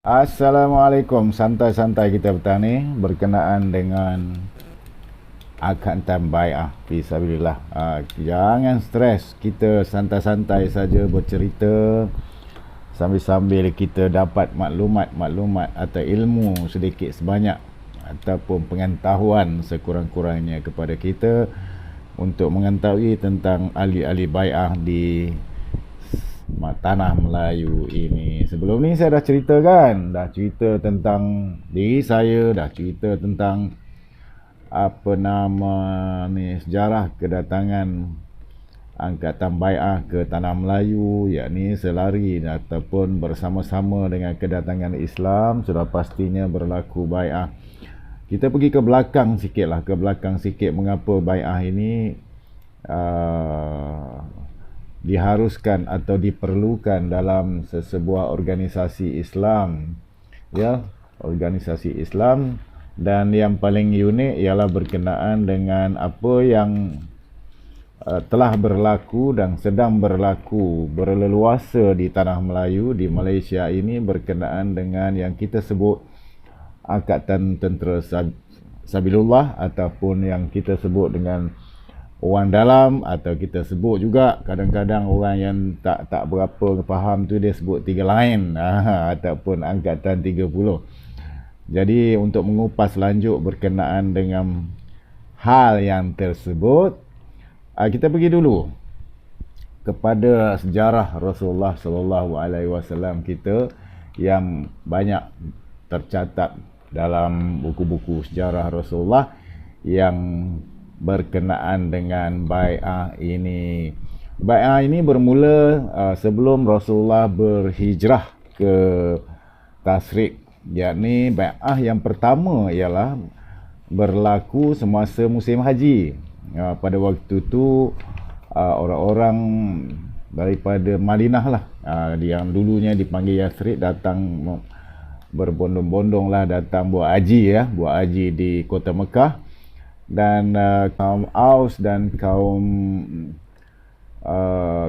Assalamualaikum, santai-santai kita bertani berkenaan dengan akad bai'ah fisabilillah. Jangan stres, kita santai-santai saja bercerita sambil-sambil kita dapat maklumat-maklumat atau ilmu sedikit sebanyak ataupun pengetahuan sekurang-kurangnya kepada kita untuk mengetahui tentang ahli-ahli bai'ah di tanah Melayu ini. Sebelum ni saya dah cerita tentang diri saya, dah cerita tentang apa nama ni, sejarah kedatangan Angkatan Bai'ah ke tanah Melayu, yakni selari ataupun bersama-sama dengan kedatangan Islam. Sudah pastinya berlaku bai'ah. Kita pergi ke belakang sikit mengapa bai'ah ini diharuskan atau diperlukan dalam sesebuah organisasi Islam, ya, organisasi Islam. Dan yang paling unik ialah berkenaan dengan apa yang telah berlaku dan sedang berlaku berleluasa di tanah Melayu, di Malaysia ini, berkenaan dengan yang kita sebut Angkatan Tentera Sabilullah ataupun yang kita sebut dengan orang dalam, atau kita sebut juga kadang-kadang orang yang tak berapa faham tu dia sebut tiga lain ataupun Angkatan 30. Jadi untuk mengupas lanjut berkenaan dengan hal yang tersebut, kita pergi dulu kepada sejarah Rasulullah sallallahu alaihi wasallam kita yang banyak tercatat dalam buku-buku sejarah Rasulullah yang berkenaan dengan bai'ah ini. Bai'ah ini bermula sebelum Rasulullah berhijrah ke Tasrik, yakni bai'ah yang pertama ialah berlaku semasa musim haji. Pada waktu tu orang-orang daripada Madinah lah, yang dulunya dipanggil Yathrib, datang berbondong-bondong lah, datang buat haji di kota Mekah. Dan kaum Aus dan kaum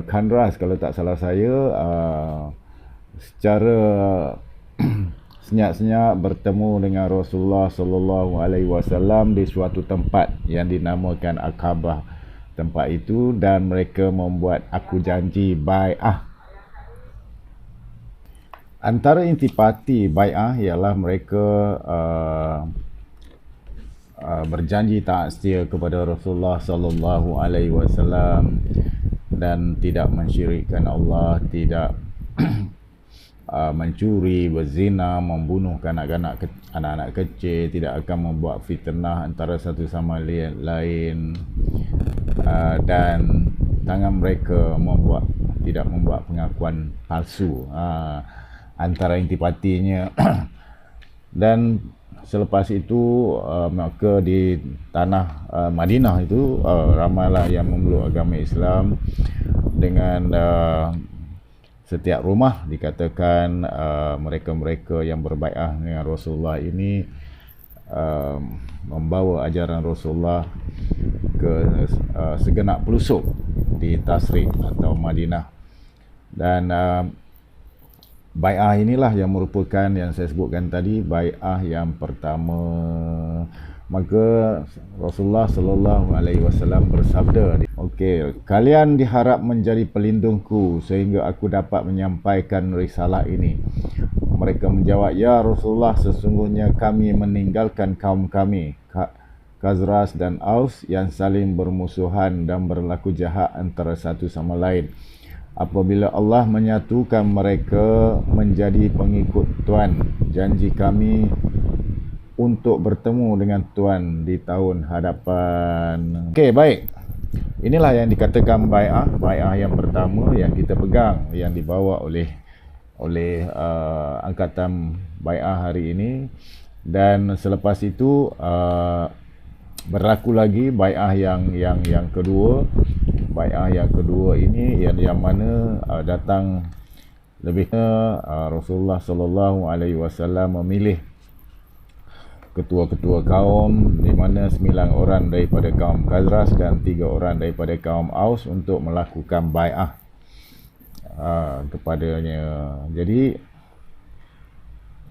Khandras kalau tak salah saya, secara senyap-senyap bertemu dengan Rasulullah sallallahu alaihi wasallam di suatu tempat yang dinamakan Aqabah tempat itu, dan mereka membuat aku janji bai'ah. Antara intipati bai'ah ialah mereka berjanji taat setia kepada Rasulullah sallallahu alaihi wasallam dan tidak mensyirikkan Allah, tidak mencuri, berzina, membunuh anak-anak kecil, tidak akan membuat fitnah antara satu sama lain, dan tangan mereka tidak membuat pengakuan palsu, antara intipatinya. Dan selepas itu maka di tanah Madinah itu ramailah yang memeluk agama Islam. Dengan setiap rumah dikatakan mereka-mereka yang berbai'ah dengan Rasulullah ini membawa ajaran Rasulullah ke segenap pelosok di Tasrik atau Madinah. Dan bai'ah inilah yang merupakan yang saya sebutkan tadi, bai'ah yang pertama. Maka Rasulullah sallallahu alaihi wasallam bersabda, okey, kalian diharap menjadi pelindungku sehingga aku dapat menyampaikan risalah ini. Mereka menjawab, ya Rasulullah, sesungguhnya kami meninggalkan kaum kami Khazraj dan Aus yang saling bermusuhan dan berlaku jahat antara satu sama lain. Apabila Allah menyatukan mereka menjadi pengikut Tuhan, janji kami untuk bertemu dengan Tuhan di tahun hadapan. Okey, baik. Inilah yang dikatakan bai'ah yang pertama yang kita pegang, yang dibawa oleh Angkatan Bai'ah hari ini. Dan selepas itu berlaku lagi bai'ah yang kedua. Bai'ah yang kedua ini yang mana datang lebihnya Rasulullah sallallahu alaihi wasallam memilih ketua-ketua kaum, di mana 9 orang daripada kaum Khazraj dan 3 orang daripada kaum Aus untuk melakukan bai'ah kepadanya. Jadi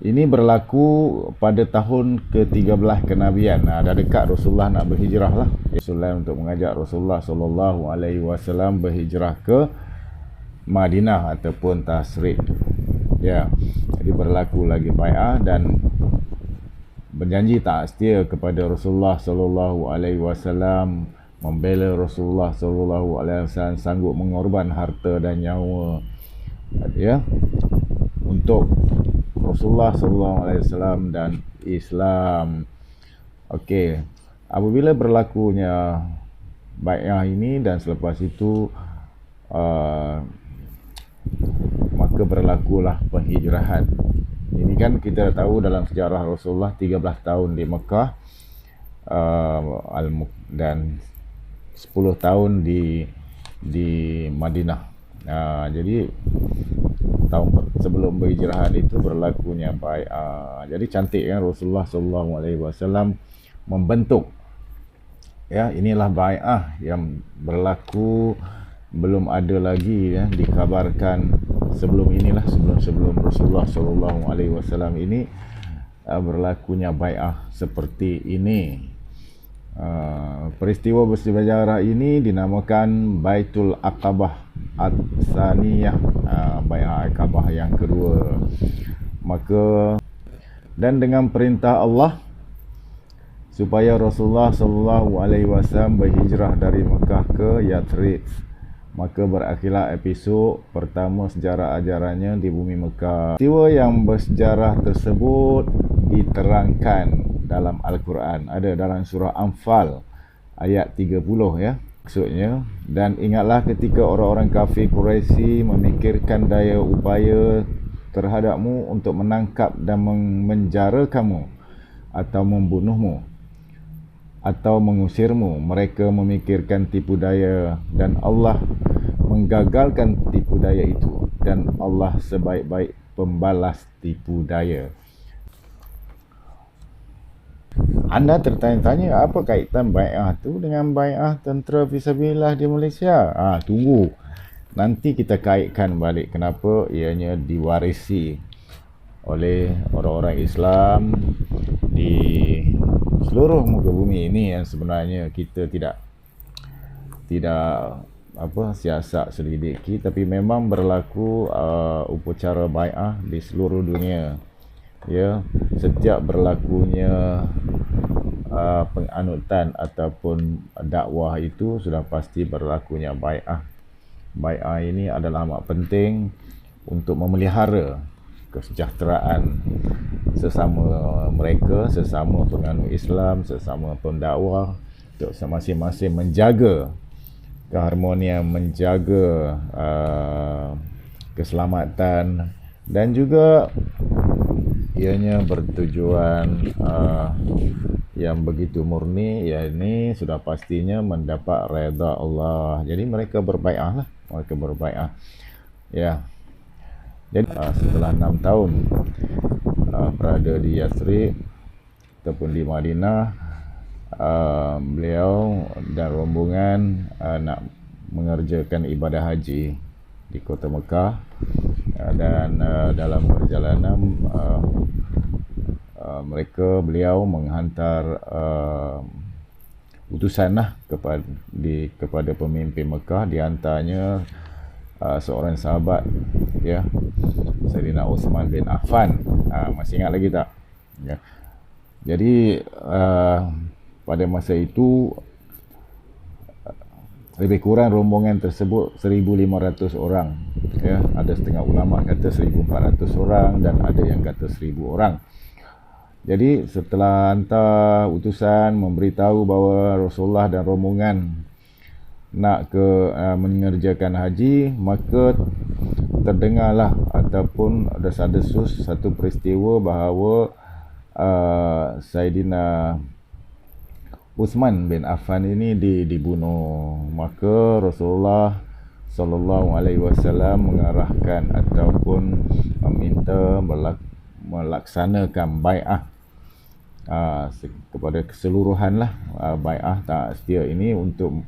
Ini berlaku pada tahun ke-13 kenabian. Dah dekat Rasulullah nak berhijrah lah. Rasulullah untuk mengajak Rasulullah SAW berhijrah ke Madinah ataupun Tasrik. Ya. Jadi berlaku lagi bai'ah dan berjanji tak setia kepada Rasulullah SAW, membela Rasulullah SAW, sanggup mengorban harta dan nyawa, ya, untuk Rasulullah SAW dan Islam. Okey, apabila berlakunya bai'ah ini dan selepas itu maka berlakulah penghijrahan. Ini kan kita tahu dalam sejarah Rasulullah 13 tahun di Mekah dan 10 tahun di Madinah. Jadi tahun sebelum berhijrahan itu berlakunya bai'ah. Jadi cantik kan Rasulullah SAW membentuk, ya, inilah bai'ah yang berlaku, belum ada lagi, ya, dikabarkan sebelum inilah, sebelum Rasulullah SAW ini berlakunya bai'ah seperti ini. Peristiwa bersejarah ini dinamakan Baitul Aqabah Ats-Tsaniyah, bai'ah Aqabah yang kedua. Maka dan dengan perintah Allah supaya Rasulullah SAW berhijrah dari Mekah ke Yathrib, maka berakhirlah episod pertama sejarah ajarannya di bumi Mekah. Peristiwa yang bersejarah tersebut diterangkan dalam Al-Quran, ada dalam surah Anfal ayat 30, ya, maksudnya. Dan ingatlah ketika orang-orang kafir Quraisy memikirkan daya upaya terhadapmu untuk menangkap dan menjara kamu atau membunuhmu atau mengusirmu. Mereka memikirkan tipu daya dan Allah menggagalkan tipu daya itu, dan Allah sebaik-baik pembalas tipu daya. Anda tertanya-tanya apa kaitan bai'ah tu dengan bai'ah tentera fisabilillah di Malaysia? Tunggu. Nanti kita kaitkan balik kenapa ianya diwarisi oleh orang-orang Islam di seluruh muka bumi ini, yang sebenarnya kita tidak siasat selidiki, tapi memang berlaku upacara bai'ah di seluruh dunia. Ya, setiap berlakunya penganutan ataupun dakwah itu sudah pasti berlakunya bai'ah. Bai'ah ini adalah amat penting untuk memelihara kesejahteraan sesama mereka, sesama penganut Islam, sesama pendakwah, untuk masing-masing menjaga keharmonian, menjaga keselamatan, dan juga ianya bertujuan yang begitu murni, yakni sudah pastinya mendapat redha Allah. Jadi mereka berbai'ah lah, ya. Jadi setelah 6 tahun berada di Yathrib ataupun di Madinah, beliau dan rombongan nak mengerjakan ibadah haji di kota Mekah, dan dalam perjalanan beliau menghantar utusan lah kepada pemimpin Mekah, di antaranya seorang sahabat, ya, Sayyidina Uthman bin Affan. Masih ingat lagi tak? Ya. Jadi pada masa itu lebih kurang rombongan tersebut 1,500 orang, ya. Ada setengah ulama kata 1,400 orang dan ada yang kata 1,000 orang. Jadi setelah hantar utusan memberitahu bahawa Rasulullah dan rombongan nak mengerjakan haji, maka terdengarlah ataupun desas-desus satu peristiwa bahawa Sayyidina Uthman bin Affan ini dibunuh. Maka Rasulullah SAW mengarahkan ataupun meminta melaksanakan bai'ah kepada keseluruhan lah, bai'ah tak setia ini untuk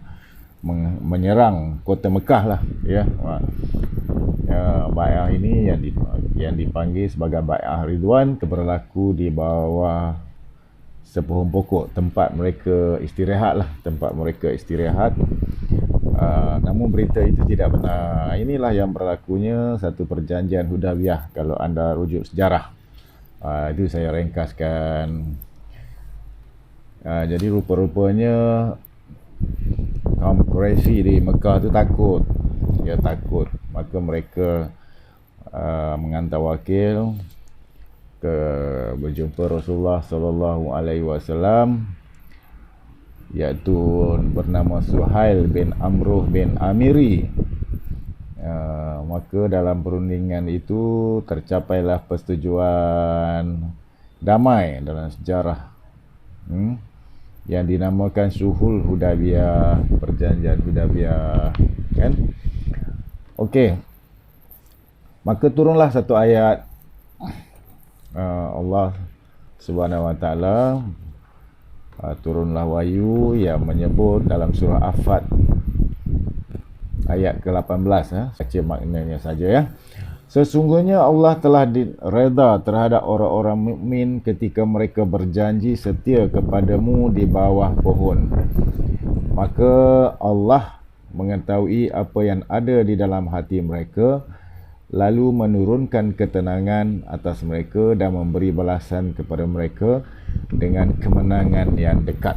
menyerang kota Mekah lah, ya. Bai'ah ini yang dipanggil sebagai Bai'ah Ridwan berlaku di bawah sepohon pokok, tempat mereka istirahat lah, namun berita itu tidak benar. Inilah yang berlakunya satu perjanjian Hudaybiyah kalau anda rujuk sejarah. Itu saya ringkaskan. Jadi rupa-rupanya kaum Quraisy di Mekah tu takut. Dia takut. Maka mereka menghantar wakil ke berjumpa Rasulullah sallallahu alaihi wasallam, iaitu bernama Suhail bin Amruh bin Amiri. Maka dalam perundingan itu tercapailah persetujuan damai dalam sejarah yang dinamakan Sulhul Hudaybiyah, perjanjian Hudaybiyah, kan? Okey. Maka turunlah satu ayat Allah Subhanahu wa taala, turunlah wahyu yang menyebut dalam surah Afat ayat ke-18, baca maknanya saja, ya. Sesungguhnya Allah telah redha terhadap orang-orang mukmin ketika mereka berjanji setia kepadamu di bawah pohon. Maka Allah mengetahui apa yang ada di dalam hati mereka, lalu menurunkan ketenangan atas mereka dan memberi balasan kepada mereka dengan kemenangan yang dekat.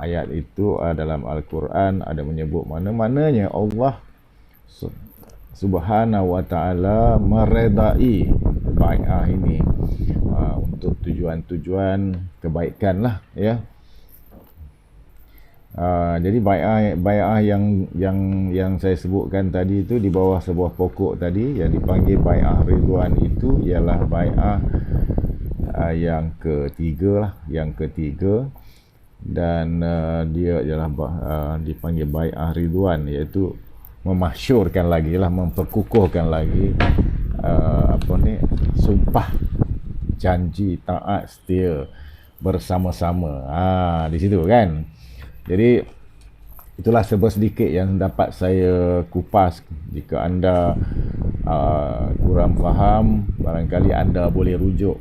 Ayat itu dalam Al-Quran ada menyebut mana-mananya Allah Subhanahu wa ta'ala meredai bai'ah ini untuk tujuan-tujuan kebaikan lah, ya. Jadi bai'ah yang saya sebutkan tadi itu di bawah sebuah pokok tadi yang dipanggil Bai'ah Ridwan itu ialah bai'ah yang ketiga dan dia ialah dipanggil Bai'ah Ridwan, iaitu memahsyurkan lagi lah, memperkukuhkan lagi sumpah janji taat setia bersama-sama. Di situ kan. Jadi itulah sedikit yang dapat saya kupas. Jika anda kurang faham, barangkali anda boleh rujuk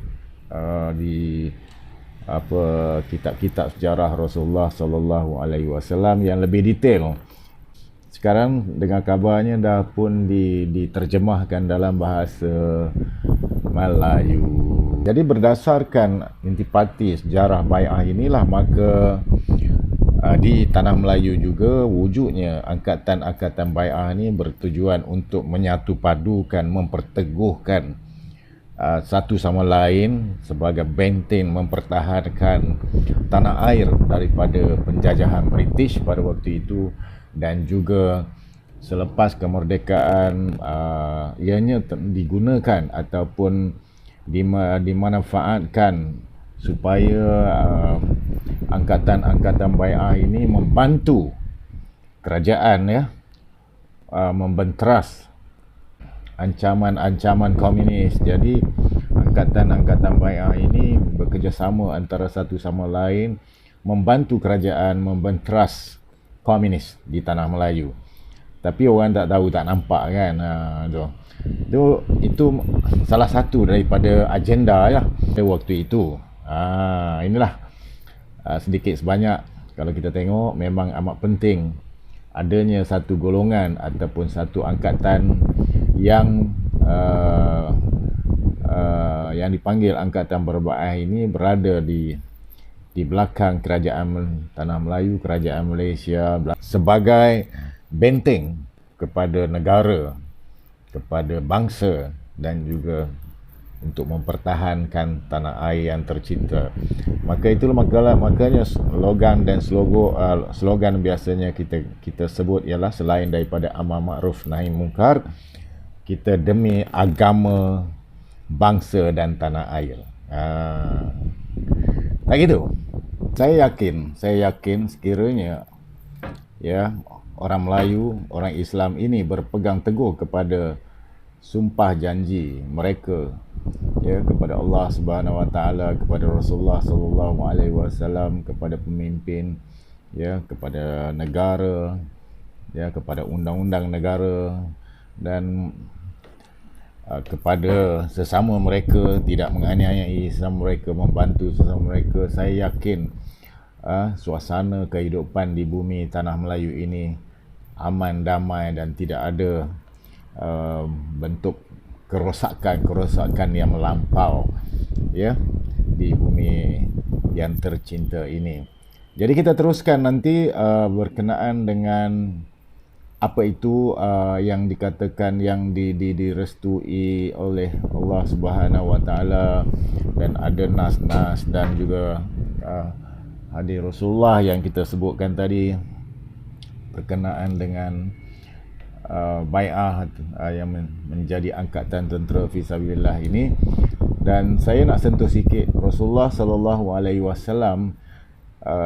di kitab-kitab sejarah Rasulullah sallallahu alaihi wasallam yang lebih detail. Sekarang dengan kabarnya dah pun diterjemahkan dalam bahasa Melayu. Jadi berdasarkan intipati sejarah bai'ah inilah, maka di tanah Melayu juga wujudnya angkatan-angkatan bai'ah ini bertujuan untuk menyatu padukan, memperteguhkan satu sama lain sebagai benteng mempertahankan tanah air daripada penjajahan British pada waktu itu, dan juga selepas kemerdekaan ianya digunakan ataupun dimanfaatkan supaya angkatan-angkatan bai'ah ini membantu kerajaan, ya, membenteras ancaman-ancaman komunis. Jadi angkatan-angkatan bai'ah ini bekerjasama antara satu sama lain membantu kerajaan membenteras komunis di tanah Melayu. Tapi orang tak tahu, tak nampak kan. Itu salah satu daripada agenda ya waktu itu. Inilah sedikit sebanyak kalau kita tengok memang amat penting adanya satu golongan ataupun satu angkatan yang dipanggil angkatan berbai'ah ini berada di belakang kerajaan tanah Melayu, kerajaan Malaysia, sebagai benteng kepada negara, kepada bangsa, dan juga untuk mempertahankan tanah air yang tercinta. Maka itulah makanya slogan biasanya kita sebut ialah, selain daripada amar makruf nahi mungkar, kita demi agama, bangsa dan tanah air. Tak gitu. Saya yakin sekiranya ya orang Melayu, orang Islam ini berpegang teguh kepada sumpah janji mereka, ya, kepada Allah Subhanahu wa taala, kepada Rasulullah sallallahu alaihi wasallam, kepada pemimpin ya, kepada negara, ya, kepada undang-undang negara, dan kepada sesama mereka, tidak menganiayai sesama mereka, membantu sesama mereka. Saya yakin suasana kehidupan di bumi tanah Melayu ini aman, damai, dan tidak ada bentuk kerosakan yang melampau, ya, di bumi yang tercinta ini. Jadi kita teruskan nanti berkenaan dengan apa itu yang dikatakan, yang direstui oleh Allah Subhanahu Wa Taala, dan ada nas-nas dan juga hadis Rasulullah yang kita sebutkan tadi berkenaan dengan bai'ah yang menjadi angkatan tentera fisabilillah ini. Dan saya nak sentuh sikit Rasulullah sallallahu alaihi wasallam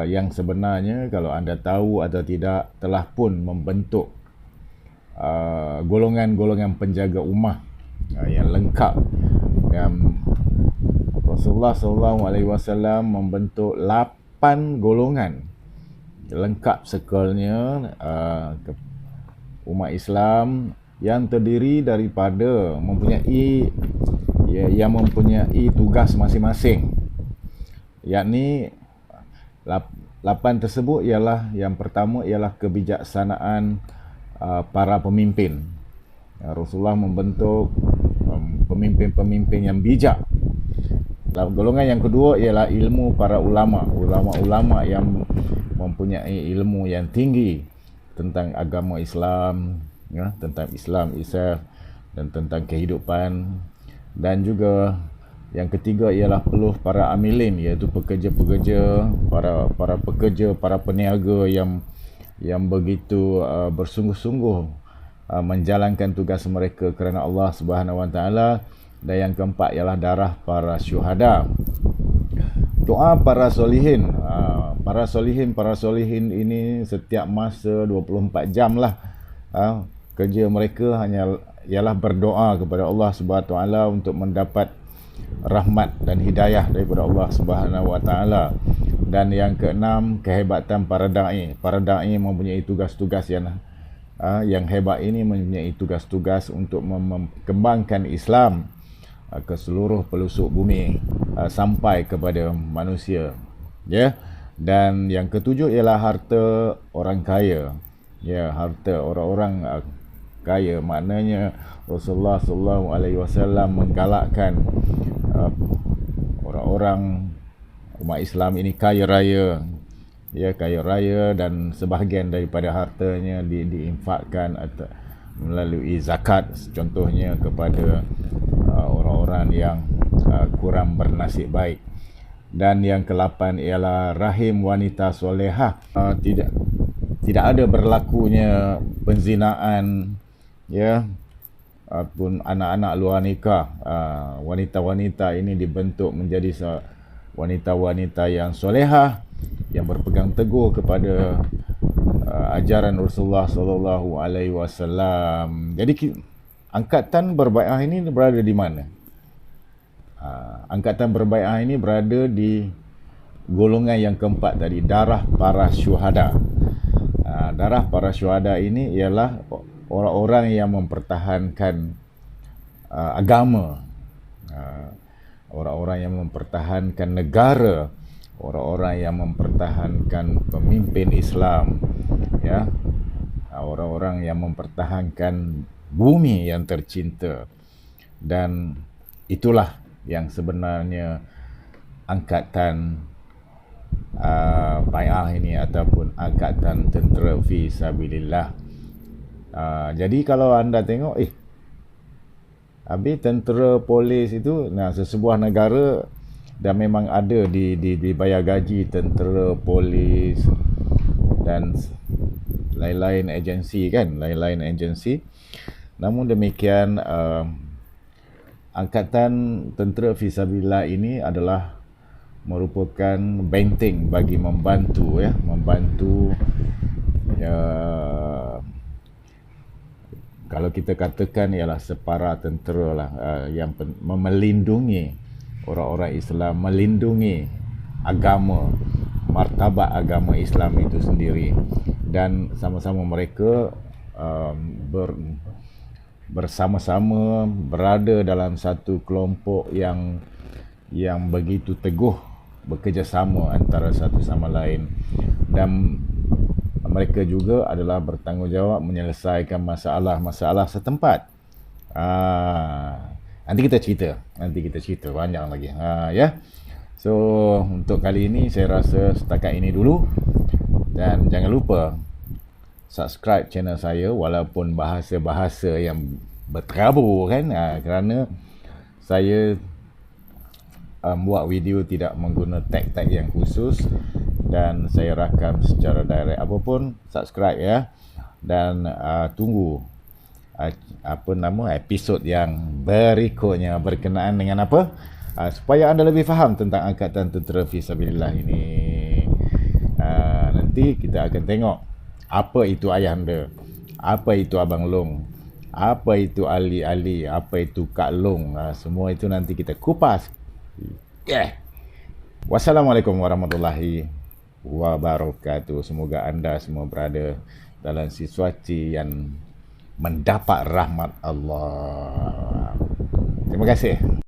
yang sebenarnya, kalau anda tahu atau tidak, telah pun membentuk golongan-golongan penjaga ummah yang lengkap. Yang Rasulullah sallallahu alaihi wasallam membentuk 8 golongan lengkap sekelnya umat Islam, yang terdiri daripada mempunyai tugas masing-masing. Yakni 8 tersebut ialah, yang pertama ialah kebijaksanaan para pemimpin. Rasulullah membentuk pemimpin-pemimpin yang bijak. Golongan yang kedua ialah ilmu para ulama yang mempunyai ilmu yang tinggi tentang agama Islam, ya, tentang Islam itself dan tentang kehidupan. Dan juga yang ketiga ialah peluh para amilin, iaitu pekerja-pekerja, para pekerja, para peniaga yang begitu bersungguh-sungguh menjalankan tugas mereka kerana Allah Subhanahu Wa Taala. Dan yang keempat ialah darah para syuhada. Doa para solihin. Para solihin ini setiap masa 24 jam lah. Kerja mereka ialah berdoa kepada Allah Subhanahu Wa Taala untuk mendapat rahmat dan hidayah daripada Allah Subhanahu Wa Taala. Dan yang keenam, kehebatan para da'i. Para da'i mempunyai tugas-tugas yang hebat ini, mempunyai tugas-tugas untuk mengembangkan Islam ke seluruh pelosok bumi, sampai kepada manusia, ya. Dan yang ketujuh ialah harta orang kaya, ya, harta orang-orang kaya. Maknanya Rasulullah sallallahu alaihi wasallam menggalakkan orang-orang umat Islam ini kaya raya, ya, kaya raya, dan sebahagian daripada hartanya diinfakkan atau melalui zakat contohnya kepada orang-orang yang kurang bernasib baik. Dan yang ke-8 ialah rahim wanita solehah. Tidak ada berlakunya penzinaan, ya, pun anak-anak luar nikah. Wanita-wanita ini dibentuk menjadi wanita-wanita yang solehah, yang berpegang teguh kepada ajaran Rasulullah sallallahu alaihi wasallam. Jadi angkatan berbai'ah ini berada di mana? Angkatan berbai'ah ini berada di golongan yang keempat tadi, darah para syuhada. Darah para syuhada ini ialah orang-orang yang mempertahankan agama, orang-orang yang mempertahankan negara, orang-orang yang mempertahankan pemimpin Islam, ya, orang-orang yang mempertahankan bumi yang tercinta. Dan itulah yang sebenarnya angkatan bai'ah ini, ataupun angkatan tentera fi sabilillah. Jadi kalau anda tengok, habis tentera, polis itu, sesebuah negara dan memang ada dibayar gaji tentera, polis dan lain-lain agensi, kan, lain-lain agensi. Namun demikian, angkatan tentera fisabilillah ini adalah merupakan benteng bagi membantu, kalau kita katakan ialah separa tentera lah, yang melindungi orang-orang Islam, melindungi agama, martabat agama Islam itu sendiri, dan sama-sama mereka bersama-sama berada dalam satu kelompok yang begitu teguh bekerjasama antara satu sama lain, dan mereka juga adalah bertanggungjawab menyelesaikan masalah-masalah setempat. Nanti kita cerita panjang lagi. Ya. So untuk kali ini saya rasa setakat ini dulu, dan jangan lupa subscribe channel saya walaupun bahasa-bahasa yang berterabur kan, kerana saya buat video tidak mengguna tag-tag yang khusus dan saya rakam secara direct. Apapun subscribe ya, dan tunggu episod yang berikutnya berkenaan dengan apa, supaya anda lebih faham tentang Angkatan Tentera Fisabilillah ini. Nanti kita akan tengok apa itu Ayahanda, apa itu Abang Long, apa itu Ali, apa itu Kak Long. Semua itu nanti kita kupas. Wassalamualaikum warahmatullahi wabarakatuh. Semoga anda semua berada dalam situasi yang mendapat rahmat Allah. Terima kasih.